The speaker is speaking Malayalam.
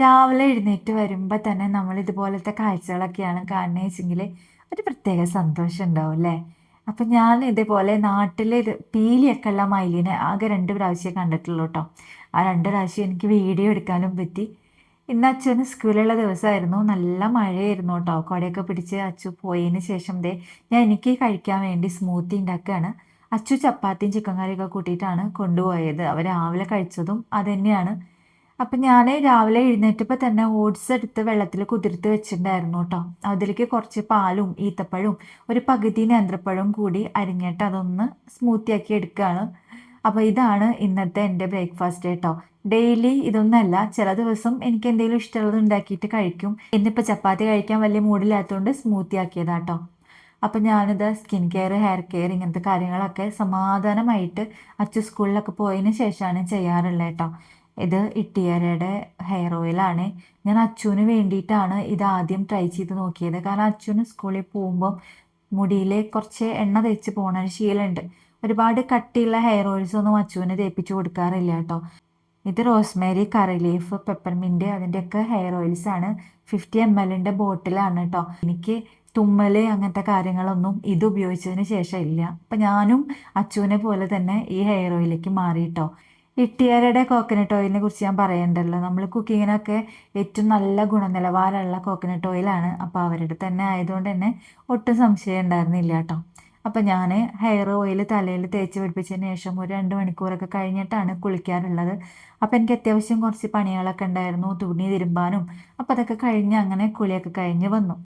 രാവിലെ എഴുന്നേറ്റ് വരുമ്പോൾ തന്നെ നമ്മൾ ഇതുപോലത്തെ കാഴ്ചകളൊക്കെയാണ് കാണുന്നത് വെച്ചെങ്കിൽ ഒരു പ്രത്യേക സന്തോഷം ഉണ്ടാവും അല്ലേ. അപ്പം ഞാൻ ഇതേപോലെ നാട്ടിൽ ഇത് പീലിയൊക്കെ ഉള്ള മയിലിനെ ആകെ 2 പ്രാവശ്യമേ കണ്ടിട്ടുള്ളൂ കേട്ടോ. ആ 2 പ്രാവശ്യം എനിക്ക് വീഡിയോ എടുക്കാനും പറ്റി. ഇന്ന് അച്ഛന് സ്കൂളുള്ള ദിവസമായിരുന്നു, നല്ല മഴയായിരുന്നു കേട്ടോ. കുടയൊക്കെ പിടിച്ച് അച്ചു പോയതിന് ശേഷം എനിക്ക് കഴിക്കാൻ വേണ്ടി സ്മൂത്തി ഉണ്ടാക്കുകയാണ്. അച്ചു ചപ്പാത്തിയും ചിക്കൻ കറിയൊക്കെ കൂട്ടിയിട്ടാണ് കൊണ്ടുപോയത്. അവർ രാവിലെ കഴിച്ചതും അത് തന്നെയാണ്. അപ്പം ഞാൻ രാവിലെ എഴുന്നേറ്റപ്പോൾ തന്നെ ഓട്സ് എടുത്ത് വെള്ളത്തിൽ കുതിർത്ത് വെച്ചിട്ടുണ്ടായിരുന്നു കേട്ടോ. അതിലേക്ക് കുറച്ച് പാലും ഈത്തപ്പഴവും ഒരു പകുതി നേന്ത്രപ്പഴവും കൂടി അരിഞ്ഞിട്ട് അതൊന്ന് സ്മൂത്തി ആക്കി എടുക്കുകയാണ്. അപ്പോൾ ഇതാണ് ഇന്നത്തെ എൻ്റെ ബ്രേക്ക്ഫാസ്റ്റ് കേട്ടോ. ഡെയിലി ഇതൊന്നല്ല, ചില ദിവസം എനിക്ക് എന്തെങ്കിലും ഇഷ്ടമുള്ളത് ഉണ്ടാക്കിയിട്ട് കഴിക്കും. ഇന്നിപ്പോൾ ചപ്പാത്തി കഴിക്കാൻ വലിയ മൂഡില്ലാത്തതുകൊണ്ട് സ്മൂത്തി ആക്കിയതാട്ടോ. അപ്പം ഞാനിത് സ്കിൻ കെയർ, ഹെയർ കെയർ ഇങ്ങനത്തെ കാര്യങ്ങളൊക്കെ സമാധാനമായിട്ട് അച്ചു സ്കൂളിലൊക്കെ പോയതിന് ശേഷമാണ് ചെയ്യാറുള്ളത് കേട്ടോ. ഇത് ഇട്ടിയരയുടെ ഹെയർ ഓയിലാണ്. ഞാൻ അച്ചുവിന് വേണ്ടിയിട്ടാണ് ഇത് ആദ്യം ട്രൈ ചെയ്ത് നോക്കിയത്. കാരണം അച്ചുവിന് സ്കൂളിൽ പോകുമ്പോൾ മുടിയിൽ കുറച്ച് എണ്ണ തേച്ച് പോകണ ഒരു ശീലമുണ്ട്. ഒരുപാട് കട്ടിയുള്ള ഹെയർ ഓയിൽസ് ഒന്നും അച്ചുവിന് തേപ്പിച്ച് കൊടുക്കാറില്ല കേട്ടോ. ഇത് റോസ്മേരി, കറി ലീഫ്, പെപ്പർമിൻറ്റ് അതിൻ്റെയൊക്കെ ഹെയർ ഓയിൽസ് ആണ്. 50 ml ബോട്ടിലാണ് കേട്ടോ. എനിക്ക് തുമ്മൽ അങ്ങനത്തെ കാര്യങ്ങളൊന്നും ഇത് ഉപയോഗിച്ചതിന് ശേഷം ഇല്ല. അപ്പം ഞാനും അച്ചുവിനെ പോലെ തന്നെ ഈ ഹെയർ ഓയിലേക്ക് മാറിയിട്ടോ. ഇട്ടിയാരയുടെ കോക്കനട്ട് ഓയിലിനെ കുറിച്ച് ഞാൻ പറയണ്ടല്ലോ. നമ്മൾ കുക്കിങ്ങിനൊക്കെ ഏറ്റവും നല്ല ഗുണനിലവാരമുള്ള കോക്കനട്ട് ഓയിലാണ്. അപ്പോൾ അവരുടെ തന്നെ ആയതുകൊണ്ട് തന്നെ ഒട്ടും സംശയം ഉണ്ടായിരുന്നില്ല കേട്ടോ. അപ്പം ഞാൻ ഹെയർ ഓയിൽ തലയിൽ തേച്ച് പിടിപ്പിച്ചതിന് ശേഷം ഒരു 2 മണിക്കൂറൊക്കെ കഴിഞ്ഞിട്ടാണ് കുളിക്കാറുള്ളത്. അപ്പോൾ എനിക്ക് അത്യാവശ്യം കുറച്ച് പണികളൊക്കെ ഉണ്ടായിരുന്നു, തുണി തിരുമ്പാനും. അപ്പോൾ അതൊക്കെ കഴിഞ്ഞ് അങ്ങനെ കുളിയൊക്കെ കഴിഞ്ഞ് വന്നു.